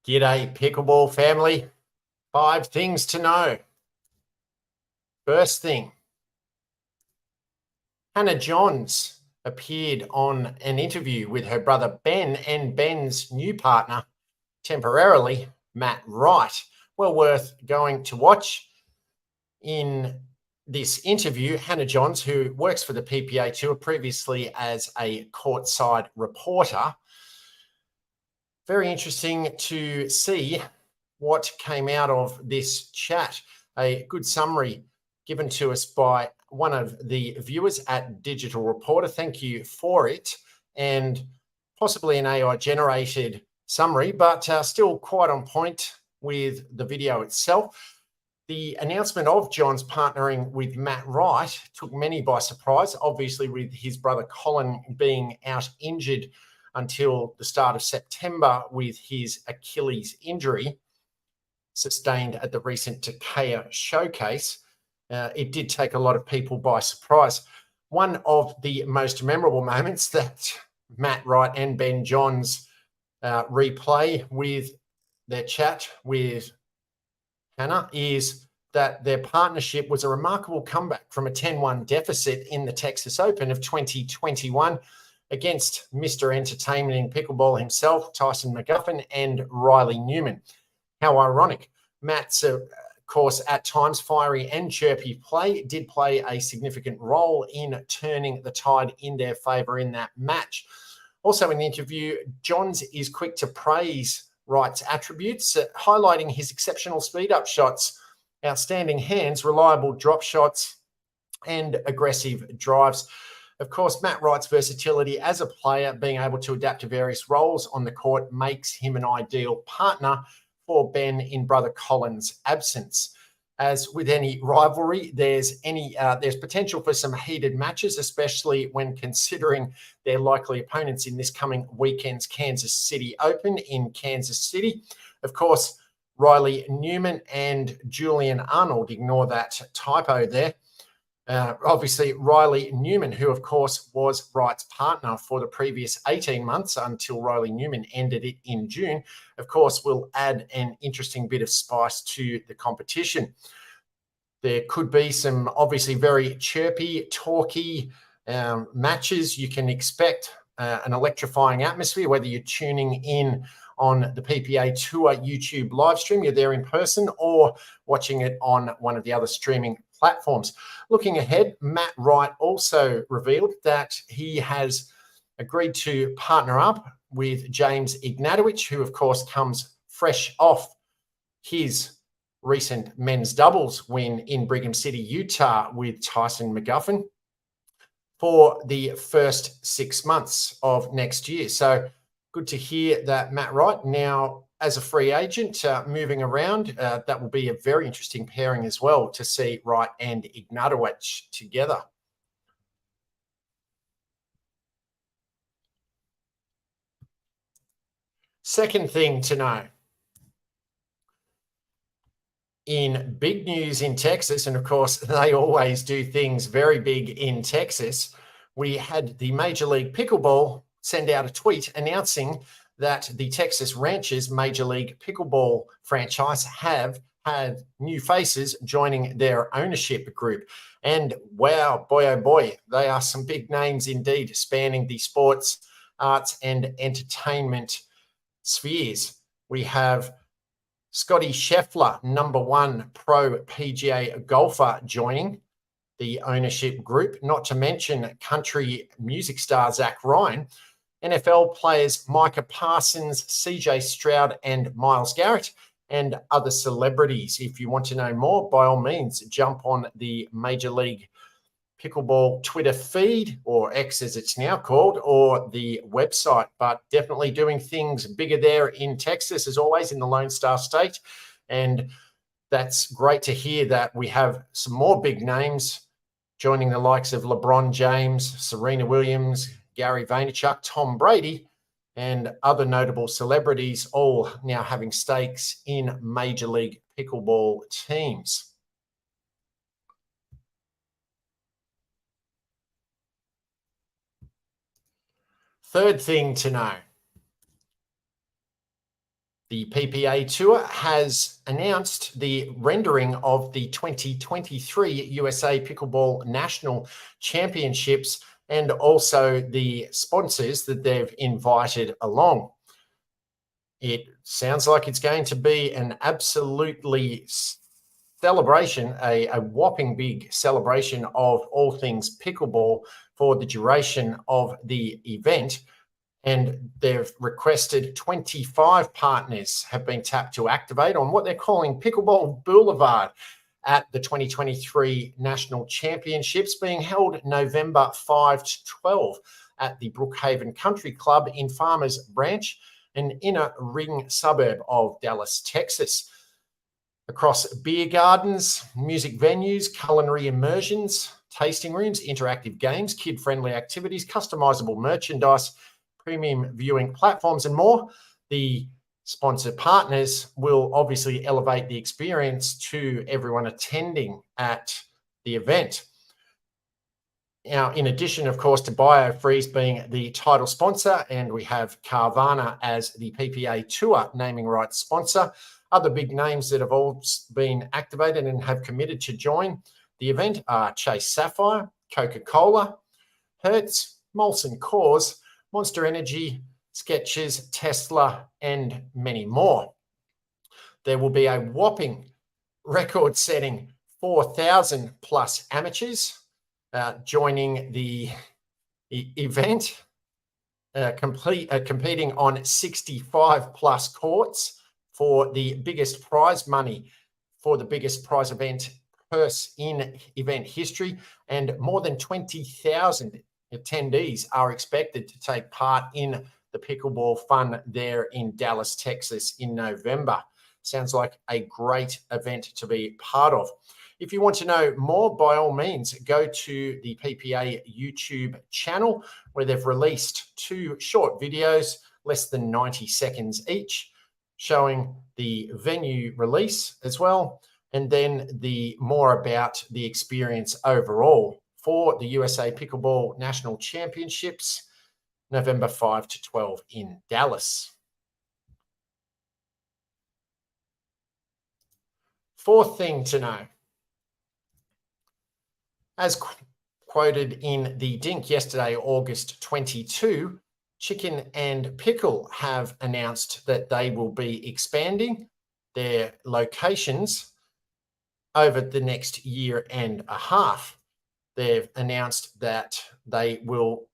G'day, Pickleball family. 5 things to know. First thing, Hannah Johns appeared on an interview with her brother Ben and Ben's new partner, temporarily, Matt Wright. Well worth going to watch. In this interview, Hannah Johns, who works for the PPA Tour previously as a courtside reporter, very interesting to see what came out of this chat. A good summary given to us by one of the viewers at Digital Reporter. Thank you for it. And possibly an AI generated summary, but still quite on point with the video itself. The announcement of John's partnering with Matt Wright took many by surprise, obviously with his brother Colin being out injured until the start of September with his Achilles injury sustained at the recent Takea showcase. It did take a lot of people by surprise. One of the most memorable moments that Matt Wright and Ben Johns replay with their chat with Hannah is that their partnership was a remarkable comeback from a 10-1 deficit in the Texas Open of 2021 against Mr. Entertainment in pickleball himself, Tyson McGuffin, and Riley Newman. How ironic. Matt's, of course, at times fiery and chirpy play did play a significant role in turning the tide in their favour in that match. Also in the interview, Johns is quick to praise Wright's attributes, highlighting his exceptional speed-up shots, outstanding hands, reliable drop shots, and aggressive drives. Of course, Matt Wright's versatility as a player, being able to adapt to various roles on the court, makes him an ideal partner for Ben in brother Colin's absence. As with any rivalry, there's potential for some heated matches, especially when considering their likely opponents in this coming weekend's Kansas City Open in Kansas City. Of course, Riley Newman and Julian Arnold, ignore that typo there. Obviously, Riley Newman, who, of course, was Wright's partner for the previous 18 months until Riley Newman ended it in June, of course, will add an interesting bit of spice to the competition. There could be some obviously very chirpy, talky matches. You can expect an electrifying atmosphere, whether you're tuning in on the PPA Tour YouTube live stream, you're there in person, or watching it on one of the other streaming platforms. Looking ahead, Matt Wright also revealed that he has agreed to partner up with James Ignatowicz, who of course comes fresh off his recent men's doubles win in Brigham City, Utah with Tyson McGuffin for the first 6 months of next year. So good to hear that Matt Wright now as a free agent moving around. That will be a very interesting pairing as well to see Wright and Ignatowicz together. Second thing to know. In big news in Texas, and of course they always do things very big in Texas, we had the Major League Pickleball send out a tweet announcing that the Texas Ranchers Major League Pickleball franchise have had new faces joining their ownership group. And wow, boy, oh boy, they are some big names indeed, spanning the sports, arts, and entertainment spheres. We have Scotty Scheffler, #1 pro PGA golfer, joining the ownership group, not to mention country music star Zach Ryan, NFL players Micah Parsons, CJ Stroud, and Myles Garrett, and other celebrities. If you want to know more, by all means, jump on the Major League Pickleball Twitter feed, or X as it's now called, or the website. But definitely doing things bigger there in Texas, as always, in the Lone Star State. And that's great to hear that we have some more big names joining the likes of LeBron James, Serena Williams, Gary Vaynerchuk, Tom Brady, and other notable celebrities, all now having stakes in Major League Pickleball teams. Third thing to know. The PPA Tour has announced the rendering of the 2023 USA Pickleball National Championships and also the sponsors that they've invited along. It sounds like it's going to be an absolutely celebration, a whopping big celebration of all things pickleball for the duration of the event. And they've requested 25 partners have been tapped to activate on what they're calling Pickleball Boulevard at the 2023 National Championships, being held November 5 to 12 at the Brookhaven Country Club in Farmers Branch, an inner ring suburb of Dallas, Texas. Across beer gardens, music venues, culinary immersions, tasting rooms, interactive games, kid-friendly activities, customizable merchandise, premium viewing platforms, and more, the sponsor partners will obviously elevate the experience to everyone attending at the event. Now, in addition, of course, to BioFreeze being the title sponsor, and we have Carvana as the PPA Tour naming rights sponsor, other big names that have all been activated and have committed to join the event are Chase Sapphire, Coca-Cola, Hertz, Molson Coors, Monster Energy, Skechers, Tesla, and many more. There will be a whopping record-setting 4,000 plus amateurs joining the event, competing on 65 plus courts for the biggest prize money, for the biggest prize event purse in event history, and more than 20,000 attendees are expected to take part in the pickleball fun there in Dallas, Texas in November. Sounds like a great event to be part of. If you want to know more, by all means, go to the PPA YouTube channel, where they've released 2 short videos, less than 90 seconds each, showing the venue release as well, and then the more about the experience overall for the USA Pickleball National Championships, November 5 to 12 in Dallas. Fourth thing to know. As quoted in the Dink yesterday, August 22, Chicken and Pickle have announced that they will be expanding their locations over the next year and a half. They've announced that they will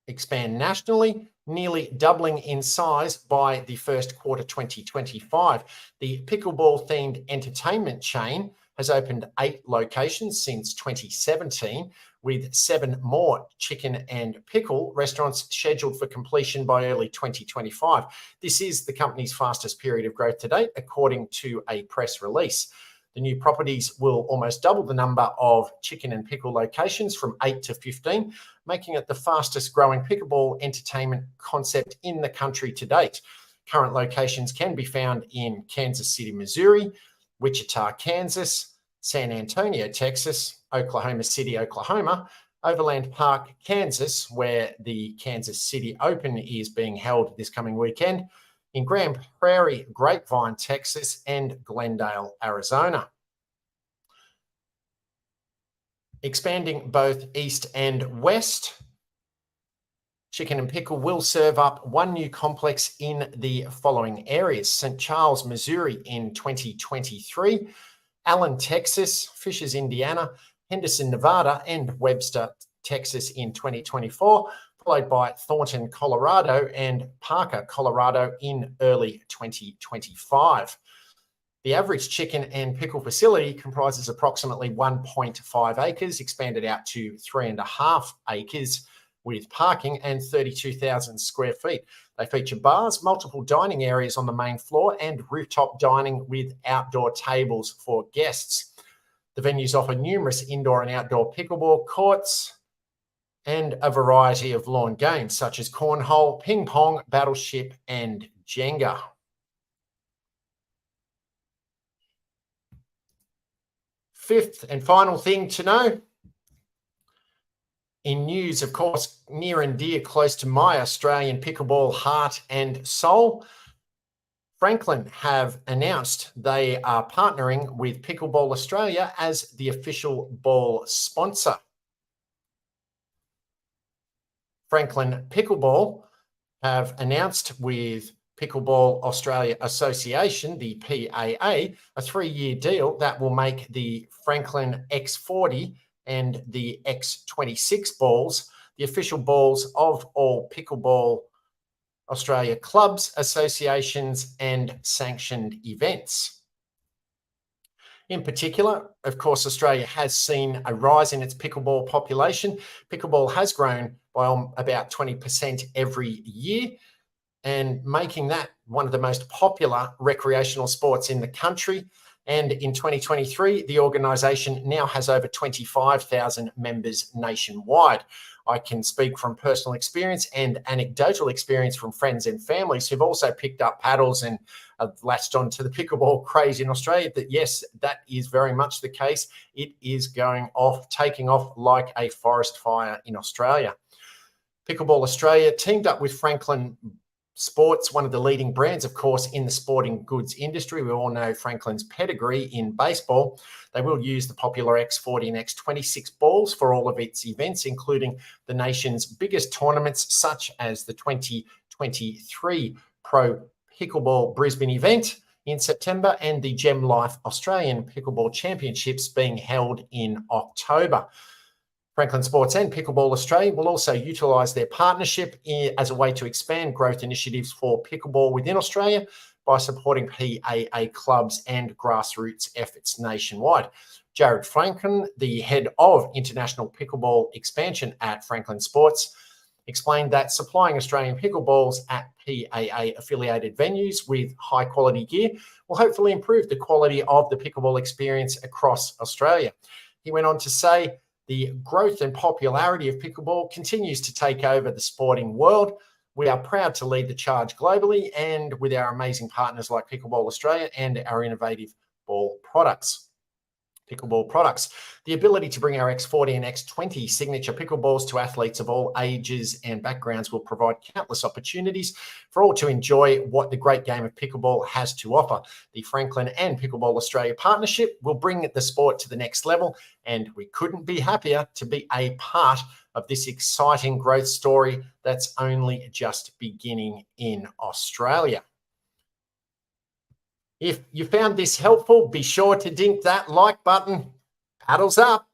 expand nationally, nearly doubling in size by the first quarter 2025. The pickleball-themed entertainment chain has opened 8 locations since 2017, with 7 more Chicken and Pickle restaurants scheduled for completion by early 2025. This is the company's fastest period of growth to date, according to a press release. The new properties will almost double the number of Chicken and Pickle locations from 8 to 15, making it the fastest growing pickleball entertainment concept in the country to date. Current locations can be found in Kansas City, Missouri, Wichita, Kansas, San Antonio, Texas, Oklahoma City, Oklahoma, Overland Park, Kansas, where the Kansas City Open is being held this coming weekend, in Grand Prairie, Grapevine, Texas, and Glendale, Arizona. Expanding both east and west, Chicken and Pickle will serve up 1 new complex in the following areas: St. Charles, Missouri in 2023, Allen, Texas, Fishers, Indiana, Henderson, Nevada, and Webster, Texas in 2024, followed by Thornton, Colorado, and Parker, Colorado in early 2025. The average Chicken and Pickle facility comprises approximately 1.5 acres, expanded out to 3.5 acres with parking and 32,000 square feet. They feature bars, multiple dining areas on the main floor, and rooftop dining with outdoor tables for guests. The venues offer numerous indoor and outdoor pickleball courts and a variety of lawn games such as cornhole, ping pong, battleship, and Jenga. Fifth and final thing to know, in news, of course, near and dear, close to my Australian pickleball heart and soul, Franklin have announced they are partnering with Pickleball Australia as the official ball sponsor. Franklin Pickleball have announced with Pickleball Australia Association, the PAA, a 3-year deal that will make the Franklin X40 and the X26 balls the official balls of all Pickleball Australia clubs, associations, and sanctioned events. In particular, of course, Australia has seen a rise in its pickleball population. Pickleball has grown by about 20% every year, and making that one of the most popular recreational sports in the country. And in 2023, the organisation now has over 25,000 members nationwide. I can speak from personal experience and anecdotal experience from friends and families who've also picked up paddles and latched on to the pickleball craze in Australia, that yes, that is very much the case. It is taking off like a forest fire in Australia. Pickleball Australia teamed up with Franklin Sports, one of the leading brands, of course, in the sporting goods industry. We all know Franklin's pedigree in baseball. They will use the popular X40 and X26 balls for all of its events, including the nation's biggest tournaments, such as the 2023 Pro Pickleball Brisbane event in September and the Gem Life Australian Pickleball Championships being held in October. Franklin Sports and Pickleball Australia will also utilise their partnership as a way to expand growth initiatives for pickleball within Australia by supporting PAA clubs and grassroots efforts nationwide. Jared Franklin, the head of international pickleball expansion at Franklin Sports, explained that supplying Australian pickleballs at PAA affiliated venues with high quality gear will hopefully improve the quality of the pickleball experience across Australia. He went on to say, the growth and popularity of pickleball continues to take over the sporting world. We are proud to lead the charge globally and with our amazing partners like Pickleball Australia and our innovative pickleball products. The ability to bring our X40 and X20 signature pickleballs to athletes of all ages and backgrounds will provide countless opportunities for all to enjoy what the great game of pickleball has to offer. The Franklin and Pickleball Australia partnership will bring the sport to the next level, and we couldn't be happier to be a part of this exciting growth story that's only just beginning in Australia. If you found this helpful, be sure to dink that like button. Paddles up.